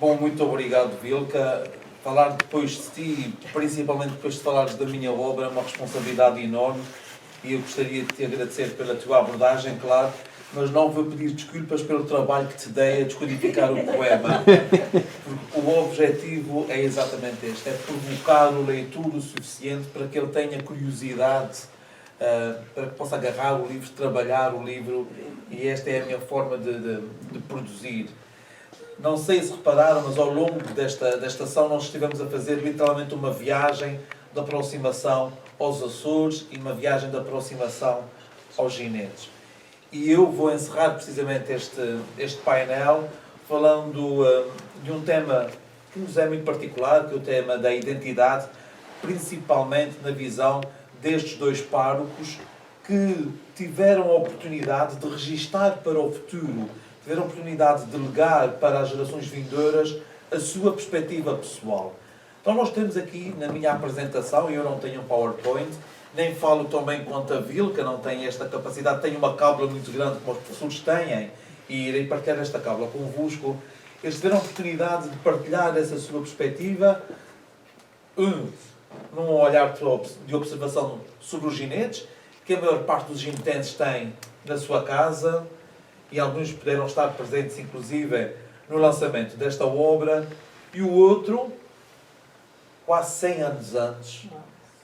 Bom, muito obrigado, Vilca. Falar depois de ti, principalmente depois de falares da minha obra, é uma responsabilidade enorme e eu gostaria de te agradecer pela tua abordagem, claro, mas não vou pedir desculpas pelo trabalho que te dei a descodificar o poema, porque o objetivo é exatamente este, é provocar o leitor o suficiente para que ele tenha curiosidade, para que possa agarrar o livro, trabalhar o livro, e esta é a minha forma de produzir. Não sei se repararam, mas ao longo desta ação nós estivemos a fazer literalmente uma viagem de aproximação aos Açores e uma viagem de aproximação aos Ginetes. E eu vou encerrar precisamente este painel falando de um tema que nos é muito particular, que é o tema da identidade, principalmente na visão destes dois párocos que tiveram a oportunidade de registar para o futuro, tiveram a oportunidade de legar para as gerações vindouras a sua perspectiva pessoal. Então nós temos aqui, na minha apresentação, eu não tenho um PowerPoint, nem falo tão bem quanto a Vilca, não tem esta capacidade, tenho uma cábula muito grande como os professores têm, e irei partilhar esta cábula convosco. Eles tiveram a oportunidade de partilhar essa sua perspectiva, num olhar de observação sobre os ginetes, que a maior parte dos ginetenses tem na sua casa, e alguns puderam estar presentes, inclusive, no lançamento desta obra, e o outro, quase 100 anos antes,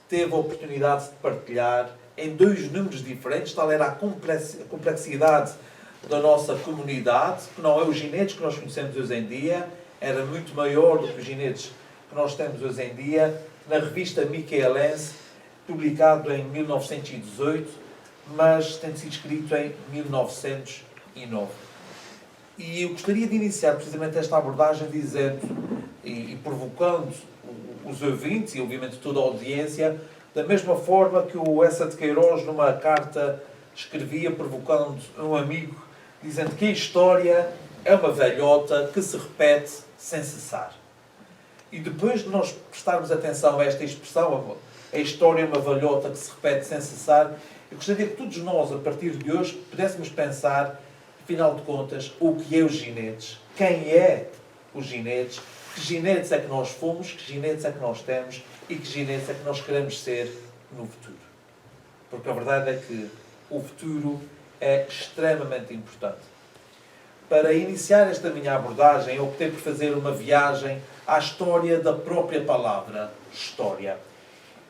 teve a oportunidade de partilhar em dois números diferentes, tal era a complexidade da nossa comunidade, que não é os ginetes que nós conhecemos hoje em dia, era muito maior do que os ginetes que nós temos hoje em dia, na revista Michaelense, publicado em 1918, mas tendo sido escrito em 1909. E eu gostaria de iniciar precisamente esta abordagem dizendo e provocando os ouvintes e obviamente toda a audiência, da mesma forma que o Essa de Queiroz numa carta escrevia provocando um amigo, dizendo que a história é uma velhota que se repete sem cessar. E depois de nós prestarmos atenção a esta expressão, a história é uma velhota que se repete sem cessar, eu gostaria que todos nós, a partir de hoje, pudéssemos pensar, afinal de contas, o que é os ginetes, quem é os ginetes, que ginetes é que nós fomos, que ginetes é que nós temos e que ginetes é que nós queremos ser no futuro. Porque a verdade é que o futuro é extremamente importante. Para iniciar esta minha abordagem, eu optei por fazer uma viagem à história da própria palavra história.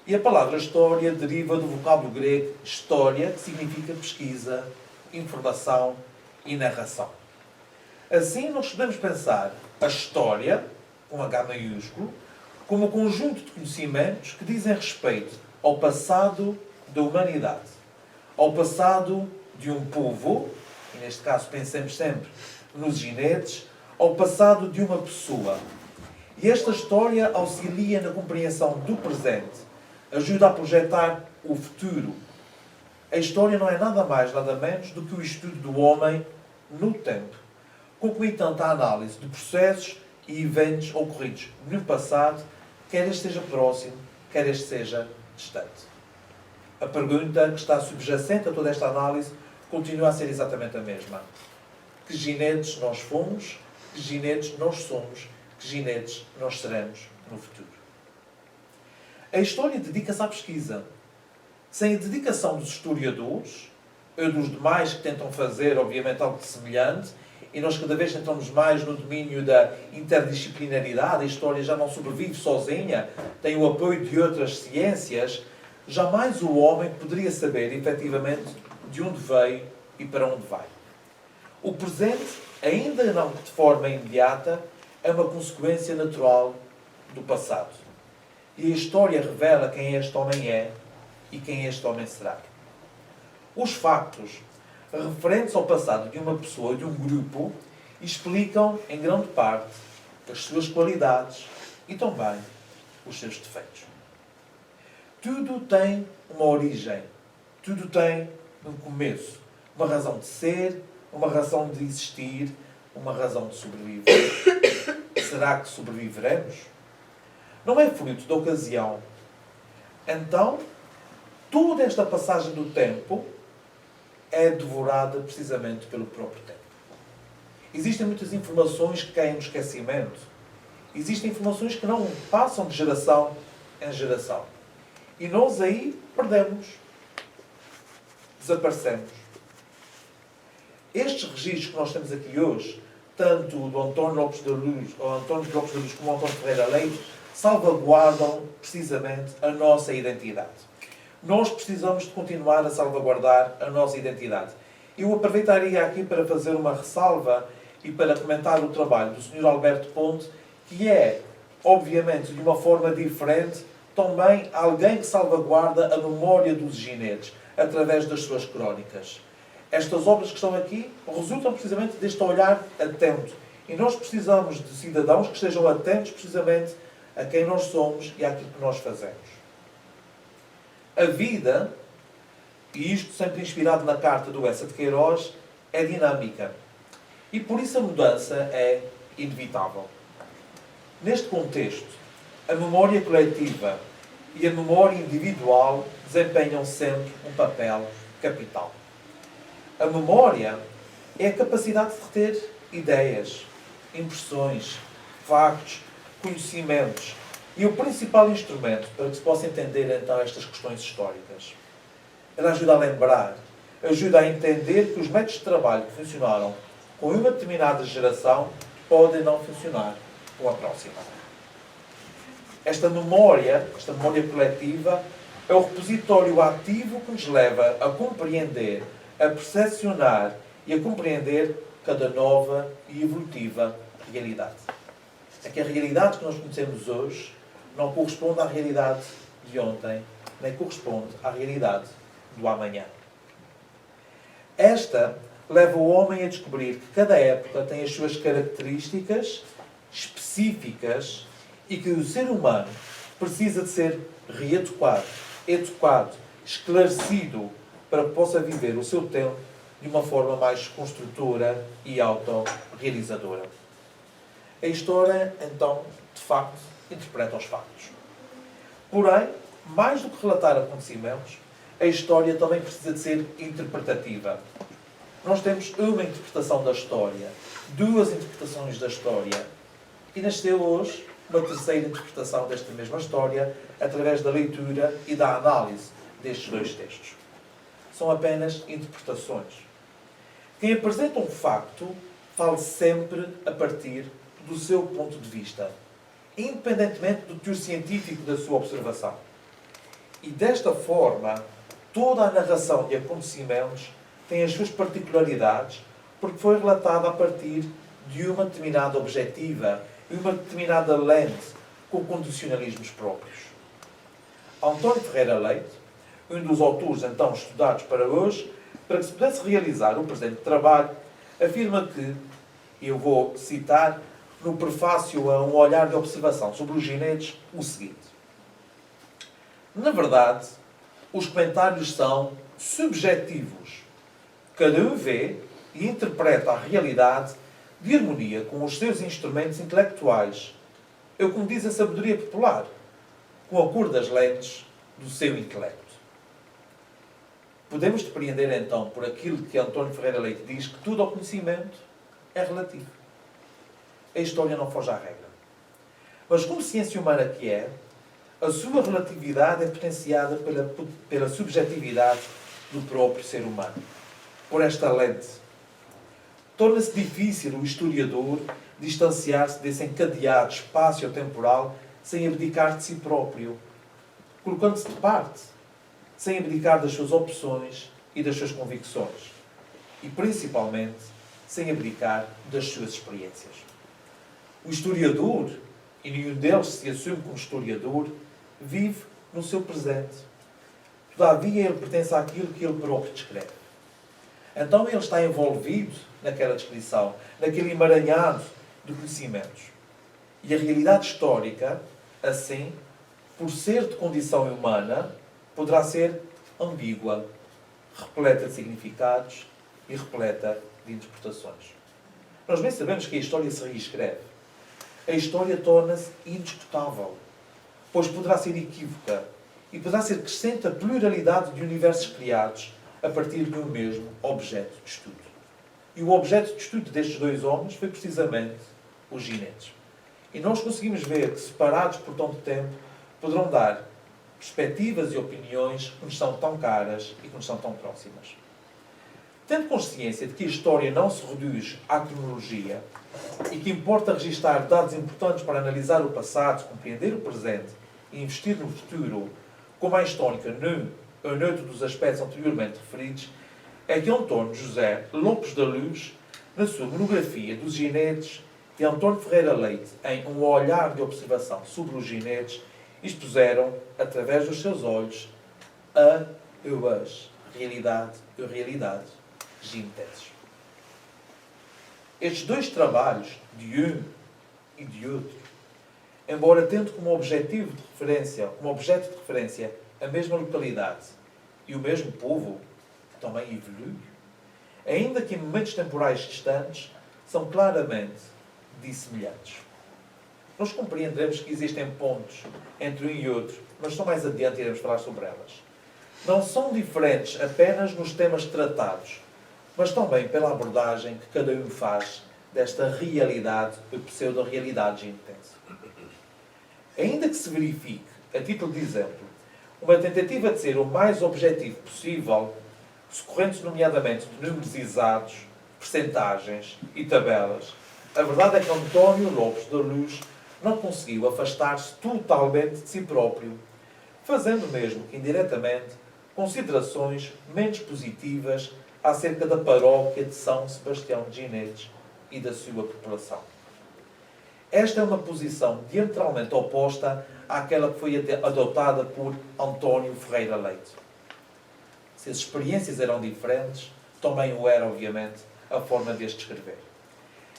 E a palavra história deriva do vocábulo grego história, que significa pesquisa, informação e narração. Assim, nós podemos pensar a história, com H maiúsculo, como um conjunto de conhecimentos que dizem respeito ao passado da humanidade, ao passado de um povo, e neste caso pensemos sempre nos ginetes, ao passado de uma pessoa. E esta história auxilia na compreensão do presente, ajuda a projetar o futuro. A história não é nada mais, nada menos do que o estudo do homem no tempo, concomitante à análise de processos e eventos ocorridos no passado, quer este seja próximo, quer este seja distante. A pergunta que está subjacente a toda esta análise continua a ser exatamente a mesma. Que ginetes nós fomos, que ginetes nós somos, que ginetes nós seremos no futuro. A história dedica-se à pesquisa. Sem a dedicação dos historiadores, ou dos demais que tentam fazer, obviamente, algo de semelhante, e nós cada vez entramos mais no domínio da interdisciplinaridade, a história já não sobrevive sozinha, tem o apoio de outras ciências, jamais o homem poderia saber, efetivamente, de onde veio e para onde vai. O presente, ainda não de forma imediata, é uma consequência natural do passado. E a história revela quem este homem é e quem este homem será. Os factos referentes ao passado de uma pessoa, de um grupo, explicam, em grande parte, as suas qualidades e também os seus defeitos. Tudo tem uma origem, tudo tem um começo, uma razão de ser, uma razão de existir, uma razão de sobreviver. Será que sobreviveremos? Não é fruto da ocasião. Então, toda esta passagem do tempo é devorada precisamente pelo próprio tempo. Existem muitas informações que caem no esquecimento. Existem informações que não passam de geração em geração. E nós aí perdemos. Desaparecemos. Estes registros que nós temos aqui hoje, tanto do António Lopes da Luz, ou António Lopes da Luz como o António Ferreira Leite, salvaguardam precisamente a nossa identidade. Nós precisamos de continuar a salvaguardar a nossa identidade. Eu aproveitaria aqui para fazer uma ressalva e para comentar o trabalho do Sr. Alberto Ponte, que é, obviamente, de uma forma diferente, também alguém que salvaguarda a memória dos ginetes, através das suas crónicas. Estas obras que estão aqui resultam precisamente deste olhar atento. E nós precisamos de cidadãos que estejam atentos precisamente a quem nós somos e àquilo que nós fazemos. A vida, e isto sempre inspirado na carta do Essa de Queiroz, é dinâmica. E por isso a mudança é inevitável. Neste contexto, a memória coletiva e a memória individual desempenham sempre um papel capital. A memória é a capacidade de reter ideias, impressões, factos, conhecimentos e o principal instrumento para que se possa entender então estas questões históricas. Ela ajuda a lembrar, ajuda a entender que os métodos de trabalho que funcionaram com uma determinada geração podem não funcionar com a próxima. Esta memória coletiva, é o repositório ativo que nos leva a compreender, a percepcionar e a compreender cada nova e evolutiva realidade. É que a realidade que nós conhecemos hoje não corresponde à realidade de ontem, nem corresponde à realidade do amanhã. Esta leva o homem a descobrir que cada época tem as suas características específicas e que o ser humano precisa de ser reeducado, educado, esclarecido para que possa viver o seu tempo de uma forma mais construtora e autorrealizadora. A história, então, de facto, interpreta os factos. Porém, mais do que relatar acontecimentos, a história também precisa de ser interpretativa. Nós temos uma interpretação da história, duas interpretações da história, e nasceu hoje uma terceira interpretação desta mesma história através da leitura e da análise destes dois textos. São apenas interpretações. Quem apresenta um facto fala sempre a partir do seu ponto de vista, independentemente do teor científico da sua observação. E desta forma, toda a narração de acontecimentos tem as suas particularidades porque foi relatada a partir de uma determinada objetiva e uma determinada lente com condicionalismos próprios. António Ferreira Leite, um dos autores então estudados para hoje, para que se pudesse realizar o presente trabalho, afirma que, e eu vou citar no prefácio a um olhar de observação sobre os ginetes, o seguinte: na verdade, os comentários são subjetivos. Cada um vê e interpreta a realidade de harmonia com os seus instrumentos intelectuais. É como diz a sabedoria popular, com a cor das lentes do seu intelecto. Podemos depreender então por aquilo que António Ferreira Leite diz, que tudo ao conhecimento é relativo. A história não foge à regra. Mas como ciência humana que é, a sua relatividade é potenciada pela subjetividade do próprio ser humano. Por esta lente, torna-se difícil o historiador distanciar-se desse encadeado espaço-temporal sem abdicar de si próprio, colocando-se de parte, sem abdicar das suas opções e das suas convicções, e principalmente sem abdicar das suas experiências. O historiador, e nenhum deles se assume como historiador, vive no seu presente. Todavia, ele pertence àquilo que ele próprio descreve. Então, ele está envolvido naquela descrição, naquele emaranhado de conhecimentos. E a realidade histórica, assim, por ser de condição humana, poderá ser ambígua, repleta de significados e repleta de interpretações. Nós bem sabemos que a história se reescreve. A história torna-se indiscutável, pois poderá ser equívoca e poderá ser crescente a pluralidade de universos criados a partir de um mesmo objeto de estudo. E o objeto de estudo destes dois homens foi precisamente os ginetes. E nós conseguimos ver que, separados por tanto tempo, poderão dar perspectivas e opiniões que nos são tão caras e que nos são tão próximas. Tendo consciência de que a história não se reduz à cronologia e que importa registar dados importantes para analisar o passado, compreender o presente e investir no futuro, como a histórica ou neutro dos aspectos anteriormente referidos, é que António José Lopes da Luz, na sua monografia dos ginetes, e António Ferreira Leite, em Um Olhar de Observação sobre os Ginetes, expuseram, através dos seus olhos, a ou as realidades ginetes. Estes dois trabalhos, de um e de outro, embora tendo como objeto de referência a mesma localidade e o mesmo povo, que também evolui, ainda que em momentos temporais distantes, são claramente dissemelhantes. Nós compreenderemos que existem pontos entre um e outro, mas só mais adiante iremos falar sobre elas. Não são diferentes apenas nos temas tratados, mas também pela abordagem que cada um faz desta realidade, ou pseudo-realidade intensa. Ainda que se verifique, a título de exemplo, uma tentativa de ser o mais objetivo possível, socorrendo-se nomeadamente de números exatos, percentagens e tabelas, a verdade é que António Lopes da Luz não conseguiu afastar-se totalmente de si próprio, fazendo mesmo que indiretamente considerações menos positivas acerca da paróquia de São Sebastião de Ginetes e da sua população. Esta é uma posição diametralmente oposta àquela que foi adotada por António Ferreira Leite. Se as experiências eram diferentes, também o era, obviamente, a forma de as descrever.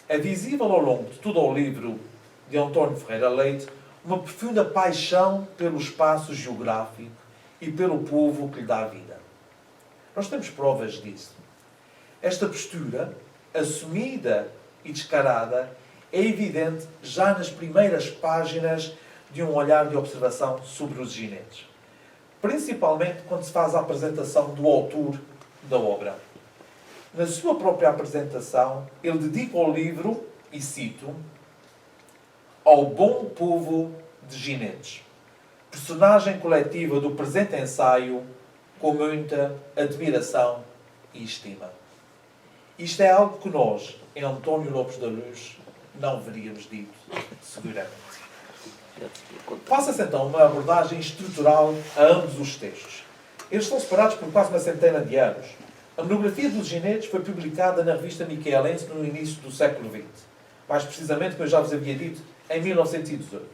É visível ao longo de todo o livro de António Ferreira Leite uma profunda paixão pelo espaço geográfico e pelo povo que lhe dá vida. Nós temos provas disso. Esta postura, assumida e descarada, é evidente já nas primeiras páginas de Um Olhar de Observação sobre os Ginetes. Principalmente quando se faz a apresentação do autor da obra. Na sua própria apresentação, ele dedica o livro, e cito, ao bom povo de Ginetes, personagem coletiva do presente ensaio, com muita admiração e estima. Isto é algo que nós, em António Lopes da Luz, não veríamos dito, seguramente. Passa-se então uma abordagem estrutural a ambos os textos. Eles estão separados por quase uma centena de anos. A monografia dos Ginetes foi publicada na revista Miquelense no início do século XX. Mais precisamente, como eu já vos havia dito, em 1918.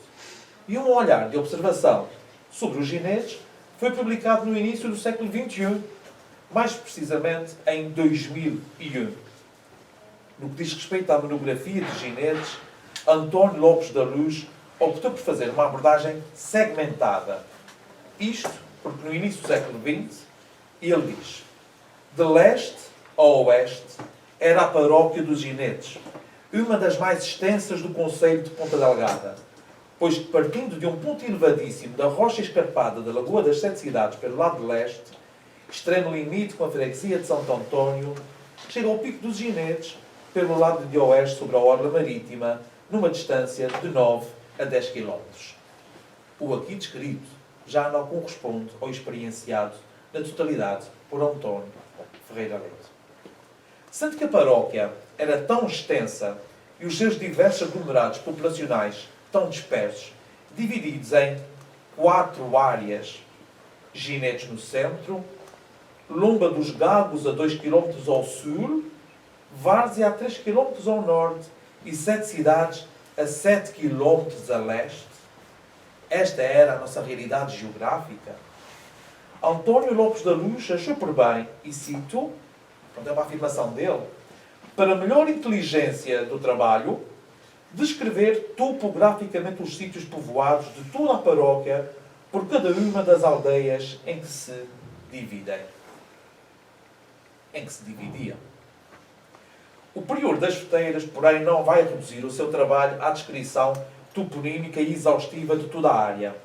E Um Olhar de Observação sobre os Ginetes foi publicado no início do século XXI, mais precisamente em 2001. No que diz respeito à monografia de Ginetes, António Lopes da Luz optou por fazer uma abordagem segmentada. Isto porque no início do século XX ele diz: de leste a oeste era a paróquia dos Ginetes, uma das mais extensas do concelho de Ponta Delgada, pois que partindo de um ponto elevadíssimo da rocha escarpada da Lagoa das Sete Cidades pelo lado de leste, extremo limite com a freguesia de Santo António, chega ao pico dos Ginetes pelo lado de oeste sobre a orla marítima, numa distância de 9 a 10 km. O aqui descrito já não corresponde ao experienciado na totalidade por António Ferreira Leite. Sendo que a paróquia era tão extensa e os seus diversos aglomerados populacionais tão dispersos, divididos em 4 áreas: Ginetes no centro, Lomba dos Gagos a 2 km ao sul, Várzea a 3 km ao norte e 7 cidades a 7 km a leste. Esta era a nossa realidade geográfica. António Lopes da Luz achou por bem, e cito, é uma afirmação dele, para melhor inteligência do trabalho, descrever topograficamente os sítios povoados de toda a paróquia por cada uma das aldeias em que se dividem. Em que se dividiam. O prior das Foteiras, porém, não vai reduzir o seu trabalho à descrição toponímica e exaustiva de toda a área,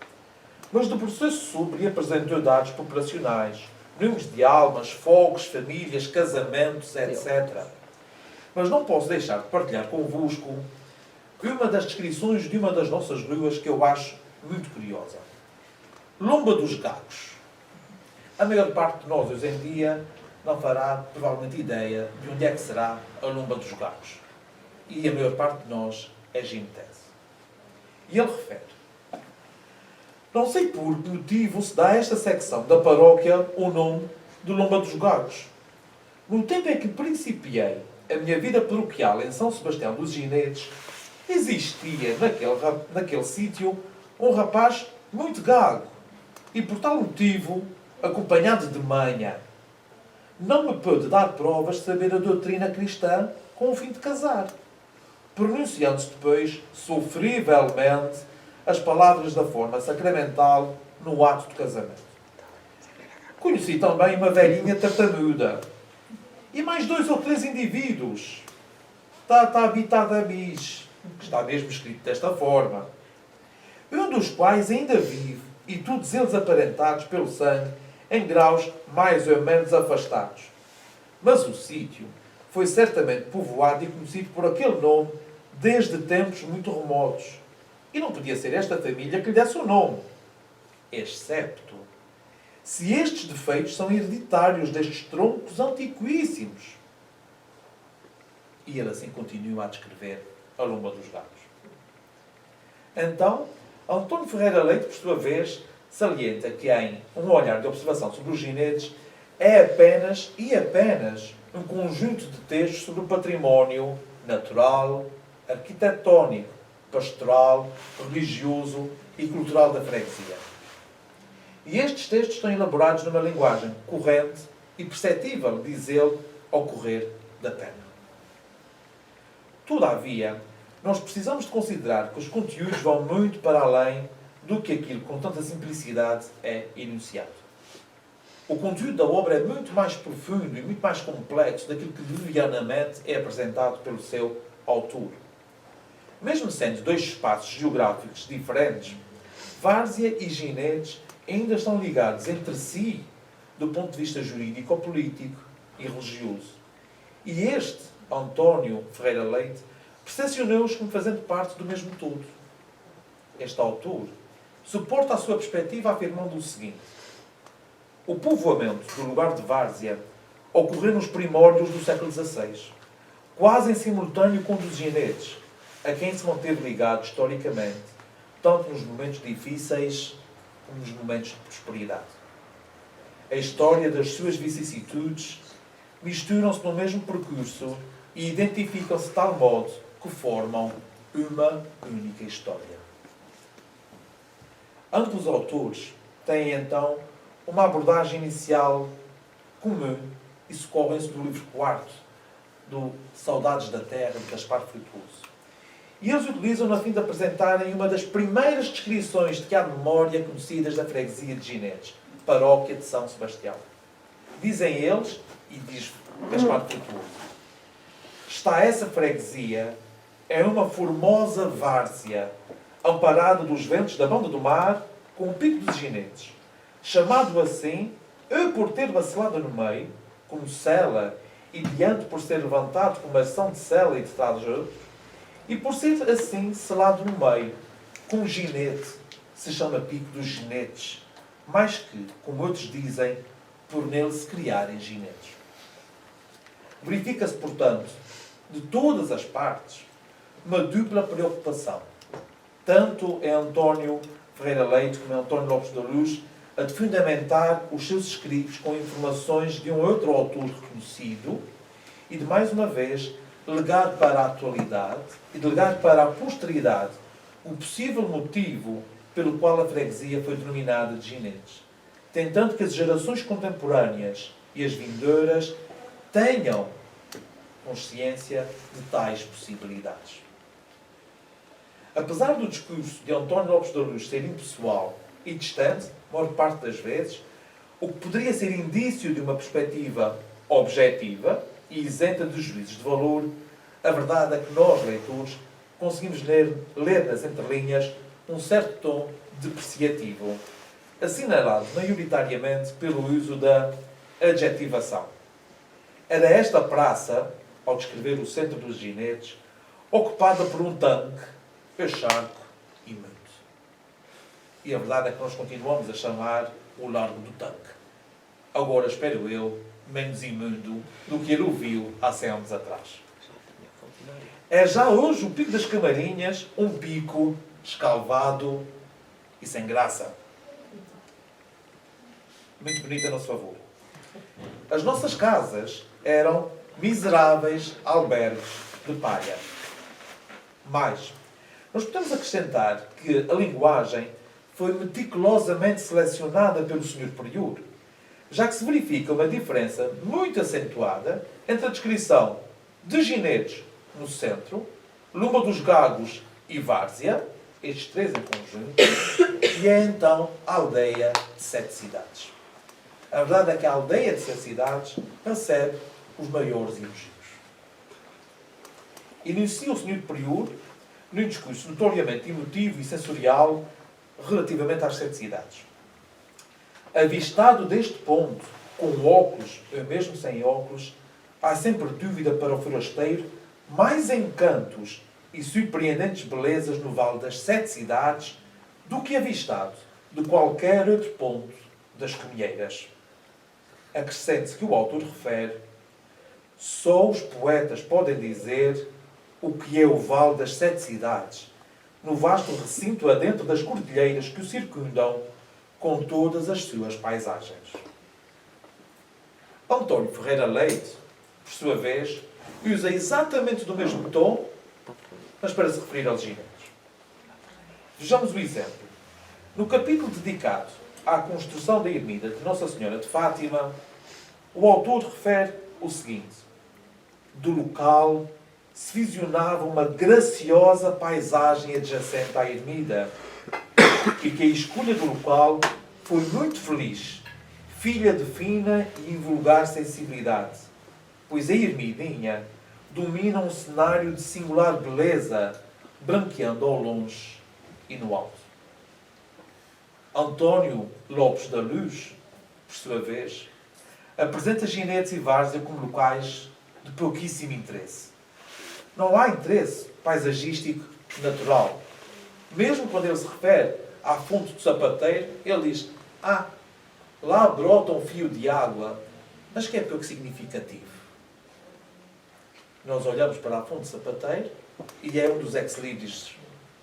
mas debruçou-se sobre e apresentou dados populacionais, números de almas, fogos, famílias, casamentos, etc. Mas não posso deixar de partilhar convosco uma das descrições de uma das nossas ruas que eu acho muito curiosa. Lomba dos Gagos. A maior parte de nós, hoje em dia, não fará provavelmente ideia de onde é que será a Lomba dos Gagos. E a maior parte de nós é ginetese. E ele refere: não sei por que motivo se dá a esta secção da paróquia o nome de Lomba dos Gagos. No tempo em que principiei a minha vida paroquial em São Sebastião dos Ginetes, existia naquele sítio um rapaz muito gago e, por tal motivo, acompanhado de manha. Não me pôde dar provas de saber a doutrina cristã com o fim de casar, pronunciando-se depois, sofrivelmente, as palavras da forma sacramental no ato de casamento. Conheci também uma velhinha tartamuda e mais 2 ou 3 indivíduos. Está habitada a bis, que está mesmo escrito desta forma. Um dos quais ainda vive, e todos eles aparentados pelo sangue, em graus mais ou menos afastados. Mas o sítio foi certamente povoado e conhecido por aquele nome desde tempos muito remotos. E não podia ser esta família que lhe desse o nome. Excepto se estes defeitos são hereditários destes troncos antiquíssimos. E ele assim continua a descrever a Lomba dos Gagos. Então, António Ferreira Leite, por sua vez, salienta que em um olhar de observação sobre os ginetes é apenas um conjunto de textos sobre o património natural, arquitetónico, pastoral, religioso e cultural da freguesia. E estes textos estão elaborados numa linguagem corrente e perceptível, diz ele, ao correr da pena. Todavia, nós precisamos de considerar que os conteúdos vão muito para além do que aquilo com tanta simplicidade é enunciado. O conteúdo da obra é muito mais profundo e muito mais complexo daquilo que levianamente é apresentado pelo seu autor. Mesmo sendo 2 espaços geográficos diferentes, Várzea e Ginetes ainda estão ligados entre si do ponto de vista jurídico, político e religioso. E este, António Ferreira Leite, percepcionou-os como fazendo parte do mesmo todo. Este autor suporta a sua perspectiva afirmando o seguinte: o povoamento do lugar de Várzea ocorreu nos primórdios do século XVI, quase em simultâneo com o dos Ginetes, a quem se manteve ligado historicamente, tanto nos momentos difíceis como nos momentos de prosperidade. A história das suas vicissitudes misturam-se no mesmo percurso e identificam-se de tal modo que formam uma única história. Ambos os autores têm, então, uma abordagem inicial comum e socorrem-se do livro 4 do Saudades da Terra, de Gaspar Frutuoso. E eles utilizam-no a fim de apresentarem uma das primeiras descrições de que há memória conhecidas da freguesia de Ginetes, paróquia de São Sebastião. Dizem eles, e diz Gaspar Frutuoso: está essa freguesia é uma formosa várzea, amparada dos ventos da banda do mar, com o pico dos Ginetes, chamado assim, por ter vacilado no meio, como cela, e diante por ser levantado como ação de cela e de trajeto, e por ser assim selado no meio, com ginete, se chama pico dos ginetes, mais que, como outros dizem, por nele se criarem ginetes. Verifica-se, portanto, de todas as partes, uma dupla preocupação, tanto em António Ferreira Leite como em António Lopes da Luz, a de fundamentar os seus escritos com informações de um outro autor reconhecido e de, mais uma vez, legar para a atualidade e de legar para a posteridade o possível motivo pelo qual a freguesia foi denominada de Ginetes, tentando que as gerações contemporâneas e as vindouras tenham consciência de tais possibilidades. Apesar do discurso de António Lopes da Luz ser impessoal e distante, a maior parte das vezes, o que poderia ser indício de uma perspectiva objetiva e isenta de juízos de valor, a verdade é que nós, leitores, conseguimos ler nas entrelinhas um certo tom depreciativo, assinalado maioritariamente pelo uso da adjetivação. Era esta praça, ao descrever o centro dos Ginetes, ocupada por um tanque, charco e imundo. E a verdade é que nós continuamos a chamar o Largo do Tanque. Agora, espero eu, menos imundo do que ele o viu há 100 anos atrás. É já hoje o Pico das Camarinhas um pico escalvado e sem graça. Muito bonito a nosso favor. As nossas casas eram miseráveis albergues de palha. Mas nós podemos acrescentar que a linguagem foi meticulosamente selecionada pelo Sr. Prior, já que se verifica uma diferença muito acentuada entre a descrição de Ginetes no centro, Luma dos Gagos e Várzea, estes três em conjunto, e é então a aldeia de 7 cidades. A verdade é que a aldeia de 7 cidades recebe os maiores elogios. Inicia o Sr. Prior num discurso notoriamente emotivo e sensorial relativamente às 7 cidades. Avistado deste ponto, com óculos, ou mesmo sem óculos, há sempre dúvida para o forasteiro mais encantos e surpreendentes belezas no Vale das 7 cidades do que avistado de qualquer outro ponto das Comieiras. Acrescente-se que o autor refere: só os poetas podem dizer o que é o Vale das 7 cidades, no vasto recinto adentro das cordilheiras que o circundam, com todas as suas paisagens. António Ferreira Leite, por sua vez, usa exatamente do mesmo tom, mas para se referir aos ginetes. Vejamos o exemplo. No capítulo dedicado à construção da ermida de Nossa Senhora de Fátima, o autor refere o seguinte: do local se visionava uma graciosa paisagem adjacente à ermida, e que a escolha do local foi muito feliz, filha de fina e invulgar sensibilidade, pois a ermidinha domina um cenário de singular beleza, branqueando ao longe e no alto. António Lopes da Luz, por sua vez, apresenta Ginetes e Várzea como locais de pouquíssimo interesse. Não há interesse paisagístico natural. Mesmo quando ele se refere à fonte do sapateiro, ele diz: lá brota um fio de água, mas que é pouco significativo. Nós olhamos para a fonte do sapateiro e é um dos ex-libris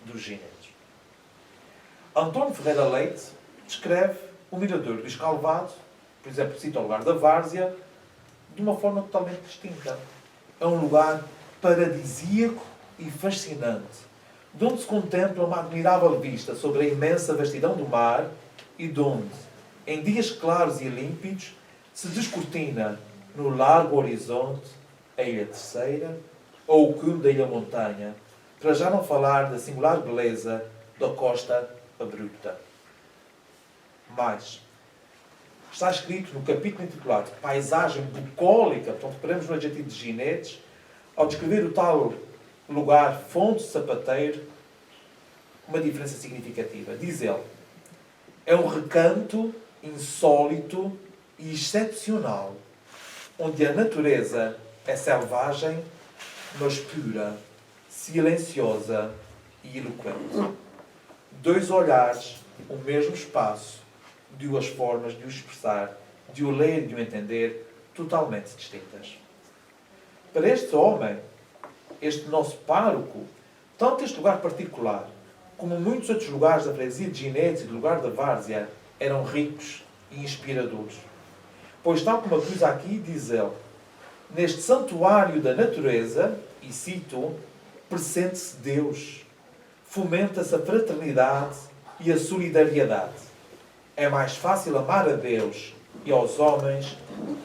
dos Ginetes. António Ferreira Leite descreve o mirador do Escalvado, por exemplo, cita o lugar da Várzea, de uma forma totalmente distinta. É um lugar paradisíaco e fascinante, de onde se contempla uma admirável vista sobre a imensa vastidão do mar e de onde, em dias claros e límpidos, se descortina no largo horizonte a Ilha Terceira ou o cume da Ilha Montanha, para já não falar da singular beleza da costa abrupta. Mas está escrito no capítulo intitulado Paisagem Bucólica, portanto, reparamos no adjetivo de Ginetes, ao descrever o tal lugar, fonte sapateiro, uma diferença significativa. Diz ele: é um recanto insólito e excepcional, onde a natureza é selvagem, mas pura, silenciosa e eloquente. 2 olhares, o mesmo espaço, 2 formas de o expressar, de o ler e de o entender, totalmente distintas. Para este homem, este nosso pároco, tanto este lugar particular, como muitos outros lugares da freguesia de Ginetes e do lugar da Várzea, eram ricos e inspiradores. Pois, tal como acusa aqui, diz ele: neste santuário da natureza, e cito, pressente-se Deus, fomenta-se a fraternidade e a solidariedade. É mais fácil amar a Deus e aos homens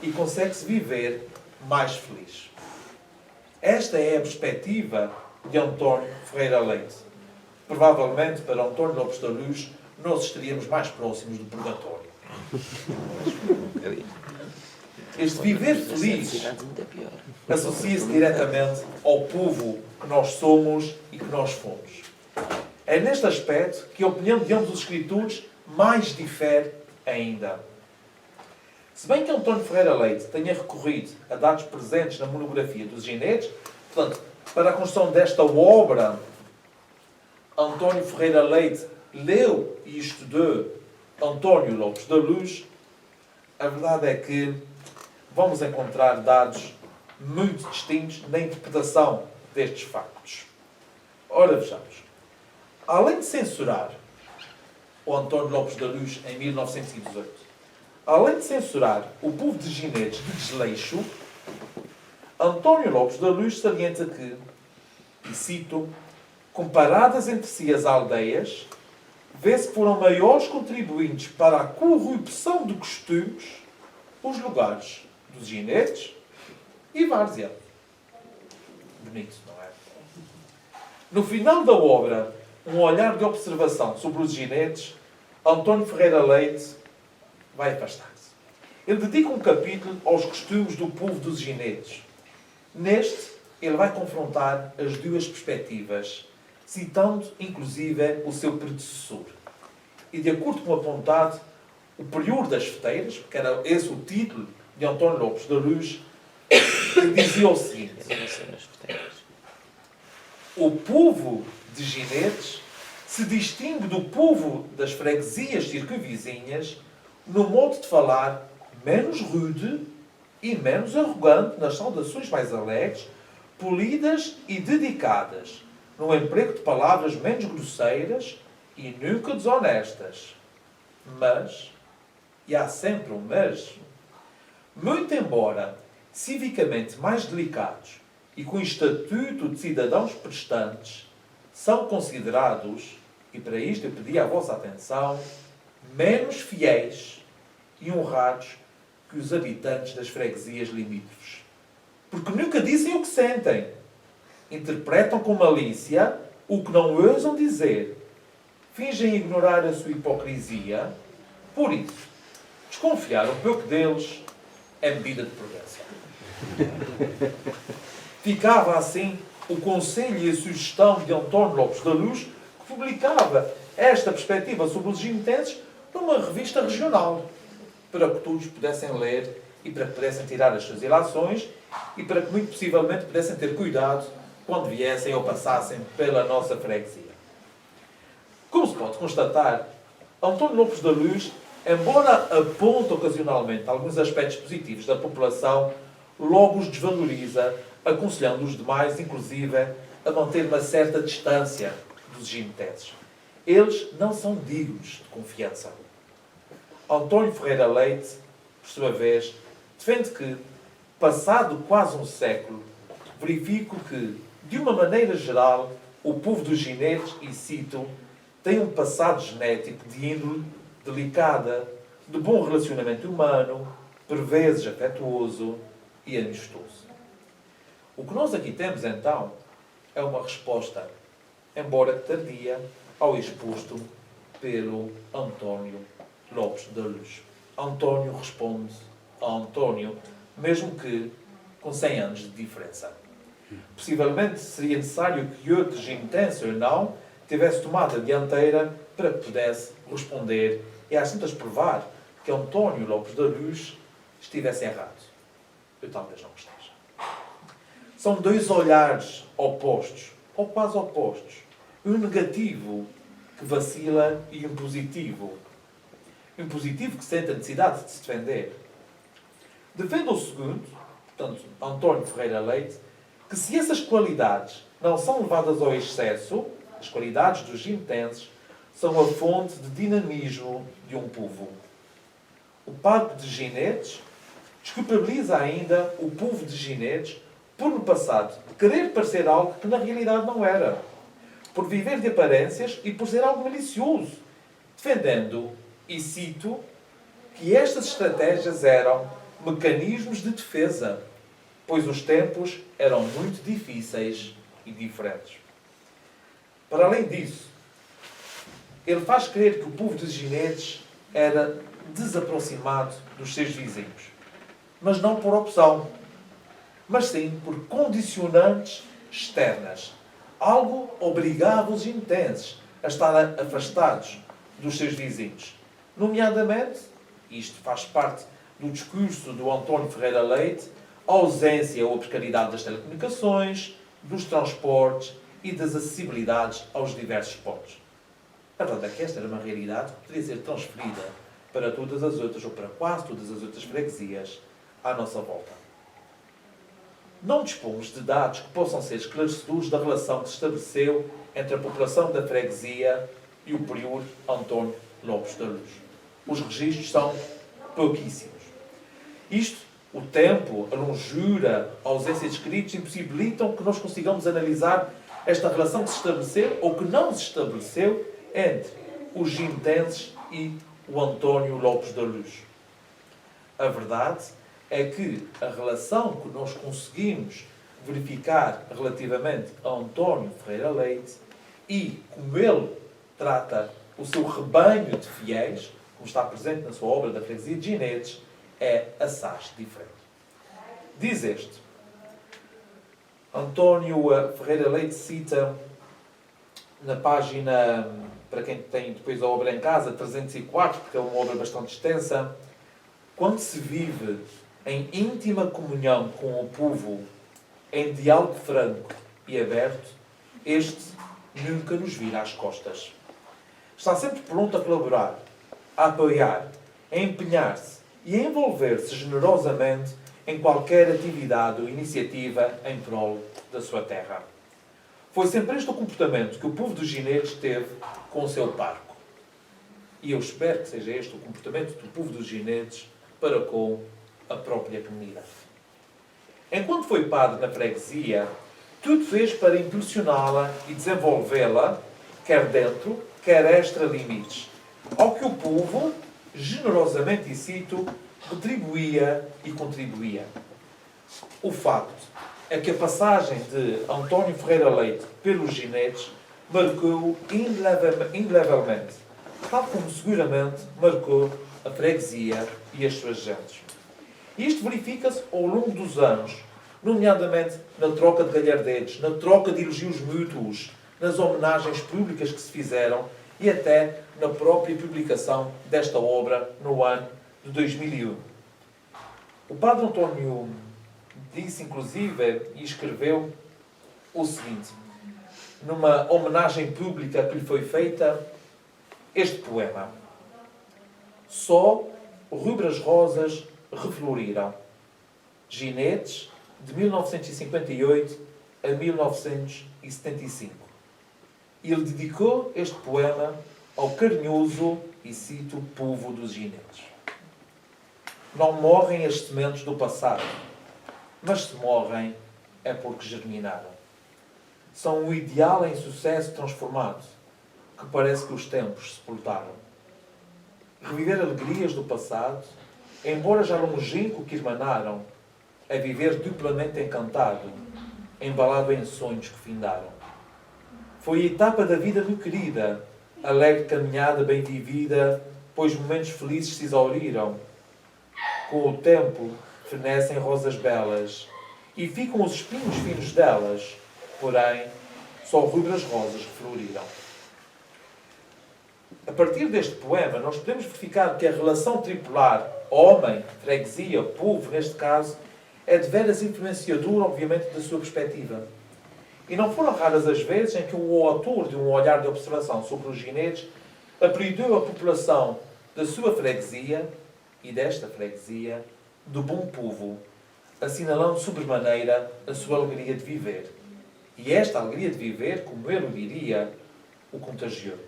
e consegue-se viver mais feliz. Esta é a perspectiva de António Ferreira Leite. Provavelmente, para António Lopes da Luz, nós estaríamos mais próximos do purgatório. Este viver feliz associa-se diretamente ao povo que nós somos e que nós fomos. É neste aspecto que a opinião de ambos os escritores mais difere ainda. Se bem que António Ferreira Leite tenha recorrido a dados presentes na monografia dos Ginetes, portanto, para a construção desta obra, António Ferreira Leite leu e estudou António Lopes da Luz, a verdade é que vamos encontrar dados muito distintos na interpretação destes factos. Ora, vejamos. Além de censurar o António Lopes da Luz em 1918, além de censurar o povo de ginetes de desleixo, António Lopes da Luz salienta que, e cito, comparadas entre si as aldeias, vê-se que foram maiores contribuintes para a corrupção de costumes os lugares dos ginetes e várzea. Bonito, não é? No final da obra, um olhar de observação sobre os ginetes, António Ferreira Leite vai afastar-se. Ele dedica um capítulo aos costumes do povo dos ginetes. Neste, ele vai confrontar as duas perspectivas, citando, inclusive, o seu predecessor. E, de acordo com o apontado, o período das feteiras, porque era esse o título de António Lopes da Luz, ele dizia o seguinte: o povo de ginetes se distingue do povo das freguesias circunvizinhas no modo de falar menos rude e menos arrogante nas saudações mais alegres, polidas e dedicadas, no emprego de palavras menos grosseiras e nunca desonestas. Mas, e há sempre um mas, muito embora civicamente mais delicados e com estatuto de cidadãos prestantes, são considerados, e para isto eu pedi a vossa atenção, menos fiéis e honrados que os habitantes das freguesias limítrofes. Porque nunca dizem o que sentem. Interpretam com malícia o que não ousam dizer. Fingem ignorar a sua hipocrisia. Por isso, desconfiar um pouco deles é medida de prudência. Ficava assim o conselho e a sugestão de António Lopes da Luz, que publicava esta perspectiva sobre os ginetenses numa revista regional, para que todos pudessem ler e para que pudessem tirar as suas ilações e para que, muito possivelmente, pudessem ter cuidado quando viessem ou passassem pela nossa freguesia. Como se pode constatar, António Lopes da Luz, embora aponte ocasionalmente alguns aspectos positivos da população, logo os desvaloriza, aconselhando os demais, inclusive, a manter uma certa distância dos ginetenses. Eles não são dignos de confiança. António Ferreira Leite, por sua vez, defende que, passado quase um século, verifico que, de uma maneira geral, o povo dos ginetes, e cito, tem um passado genético de índole delicada, de bom relacionamento humano, por vezes afetuoso e amistoso. O que nós aqui temos, então, é uma resposta, embora tardia, ao exposto pelo António Lopes da Luz. António responde a António, mesmo que com 100 anos de diferença. Possivelmente seria necessário que outro ginetense ou não tivesse tomado a dianteira para que pudesse responder e às tantas provar que António Lopes da Luz estivesse errado. Eu talvez não esteja. São dois olhares opostos, ou quase opostos. Um negativo que vacila e um positivo. Um positivo que sente a necessidade de se defender. Defende o segundo, portanto, António Ferreira Leite, que se essas qualidades não são levadas ao excesso, as qualidades dos ginetenses são a fonte de dinamismo de um povo. O Pacto de Ginetes desculpabiliza ainda o povo de ginetes por, no passado, querer parecer algo que na realidade não era, por viver de aparências e por ser algo malicioso, defendendo, e cito, que estas estratégias eram mecanismos de defesa, pois os tempos eram muito difíceis e diferentes. Para além disso, ele faz crer que o povo dos ginetes era desaproximado dos seus vizinhos, mas não por opção, mas sim por condicionantes externas. Algo obrigava os ginetenses a estar afastados dos seus vizinhos. Nomeadamente, isto faz parte do discurso do António Ferreira Leite, a ausência ou a precariedade das telecomunicações, dos transportes e das acessibilidades aos diversos pontos. A verdade é que esta era uma realidade que poderia ser transferida para todas as outras, ou para quase todas as outras freguesias à nossa volta. Não dispomos de dados que possam ser esclarecedores da relação que se estabeleceu entre a população da freguesia e o prior António Lopes da Luz. Os registros são pouquíssimos. Isto, o tempo, a longura, a ausência de escritos impossibilitam que nós consigamos analisar esta relação que se estabeleceu ou que não se estabeleceu entre os ginetenses e o António Lopes da Luz. A verdade é que a relação que nós conseguimos verificar relativamente a António Ferreira Leite e como ele trata o seu rebanho de fiéis, como está presente na sua obra da Freguesia de Ginetes, é assaz diferente. Diz este: António Ferreira Leite cita na página, para quem tem depois a obra em casa, 304, porque é uma obra bastante extensa: quando se vive em íntima comunhão com o povo, em diálogo franco e aberto, este nunca nos vira às costas. Está sempre pronto a colaborar, a apoiar, a empenhar-se e a envolver-se generosamente em qualquer atividade ou iniciativa em prol da sua terra. Foi sempre este o comportamento que o povo dos Ginetes teve com o seu parco. E eu espero que seja este o comportamento do povo dos Ginetes para com a própria comunidade. Enquanto foi padre na freguesia, tudo fez para impulsioná-la e desenvolvê-la, quer dentro, quer extra-limites, ao que o povo, generosamente e cito, retribuía e contribuía. O facto é que a passagem de António Ferreira Leite pelos Ginetes marcou indelevelmente, tal como seguramente marcou a freguesia e as suas gentes. Isto verifica-se ao longo dos anos, nomeadamente na troca de galhardetes, na troca de elogios mútuos, nas homenagens públicas que se fizeram e até na própria publicação desta obra no ano de 2001. O padre António disse, inclusive, e escreveu o seguinte, numa homenagem pública que lhe foi feita, este poema: Só rubras rosas refloriram. Ginetes, de 1958 a 1975. E ele dedicou este poema ao carinhoso, e cito, povo dos Ginetes. Não morrem as sementes do passado, mas se morrem é porque germinaram. São o ideal em sucesso transformado, que parece que os tempos sepultaram. Reviver alegrias do passado, embora já longínquo que irmanaram, é viver duplamente encantado, embalado em sonhos que findaram. Foi a etapa da vida muito querida, alegre caminhada bem vivida, pois momentos felizes se exauriram. Com o tempo, fenecem rosas belas, e ficam os espinhos finos delas, porém, só rubras rosas que floriram. A partir deste poema, nós podemos verificar que a relação tripular homem, freguesia, povo, neste caso, é de veras influenciadora, obviamente, da sua perspectiva. E não foram raras as vezes em que o autor de um olhar de observação sobre os ginetes apelidou a população da sua freguesia e desta freguesia do bom povo, assinalando sobremaneira a sua alegria de viver. E esta alegria de viver, como ele diria, o contagiou.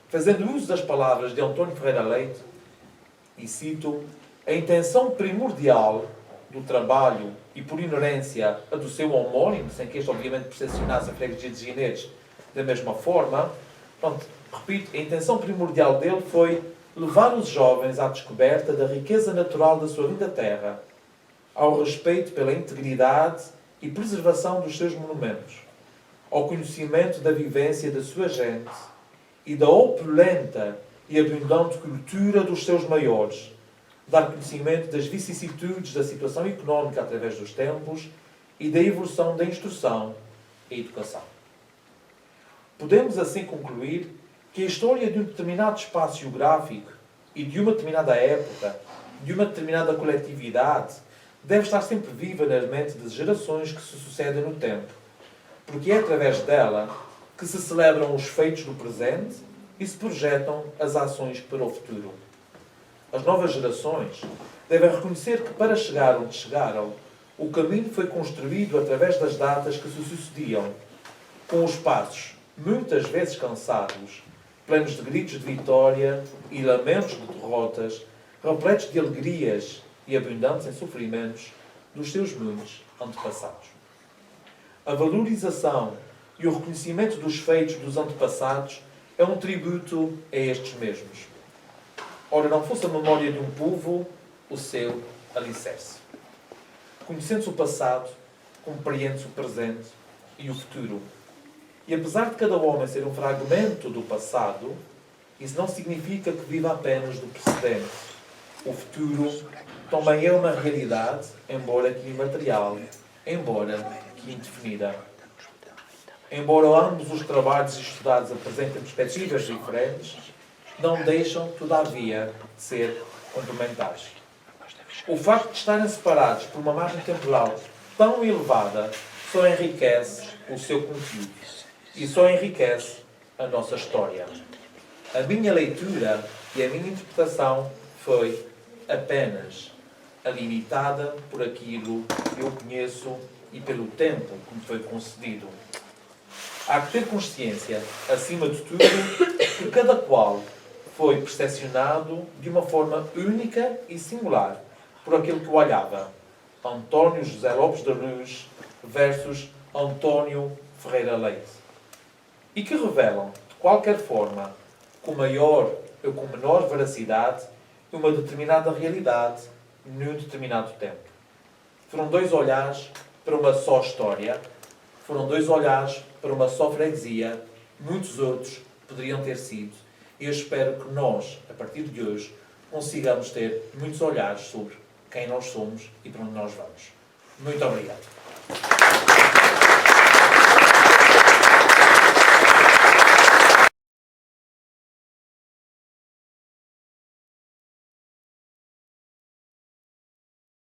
Fazendo uso das palavras de António Ferreira Leite, e cito, a intenção primordial do trabalho e, por inerência, a do seu homónimo, sem que este, obviamente, percepcionasse a freguesia de Ginetes da mesma forma, pronto, repito, a intenção primordial dele foi levar os jovens à descoberta da riqueza natural da sua linda terra, ao respeito pela integridade e preservação dos seus monumentos, ao conhecimento da vivência da sua gente e da opulenta e abundante cultura dos seus maiores, dar conhecimento das vicissitudes da situação económica através dos tempos e da evolução da instrução e educação. Podemos assim concluir que a história de um determinado espaço geográfico e de uma determinada época, de uma determinada coletividade, deve estar sempre viva na mente das gerações que se sucedem no tempo, porque é através dela que se celebram os feitos do presente e se projetam as ações para o futuro. As novas gerações devem reconhecer que, para chegar onde chegaram, o caminho foi construído através das datas que se sucediam, com os passos, muitas vezes cansados, plenos de gritos de vitória e lamentos de derrotas, repletos de alegrias e abundantes em sofrimentos dos seus muitos antepassados. A valorização e o reconhecimento dos feitos dos antepassados é um tributo a estes mesmos. Ora, não fosse a memória de um povo o seu alicerce. Conhecendo-se o passado, compreende-se o presente e o futuro. E apesar de cada homem ser um fragmento do passado, isso não significa que viva apenas do precedente. O futuro também é uma realidade, embora que imaterial, embora que indefinida. Embora ambos os trabalhos estudados apresentem perspectivas diferentes, não deixam, todavia, de ser complementares. O facto de estarem separados por uma margem temporal tão elevada só enriquece o seu conteúdo e só enriquece a nossa história. A minha leitura e a minha interpretação foi apenas a limitada por aquilo que eu conheço e pelo tempo que me foi concedido. Há que ter consciência, acima de tudo, que cada qual foi percepcionado de uma forma única e singular por aquele que o olhava. António José Lopes da Luz versus António Ferreira Leite. E que revelam, de qualquer forma, com maior ou com menor veracidade, uma determinada realidade num determinado tempo. Foram dois olhares para uma só história, foram dois olhares para uma só freguesia, muitos outros poderiam ter sido. E eu espero que nós, a partir de hoje, consigamos ter muitos olhares sobre quem nós somos e para onde nós vamos. Muito obrigado.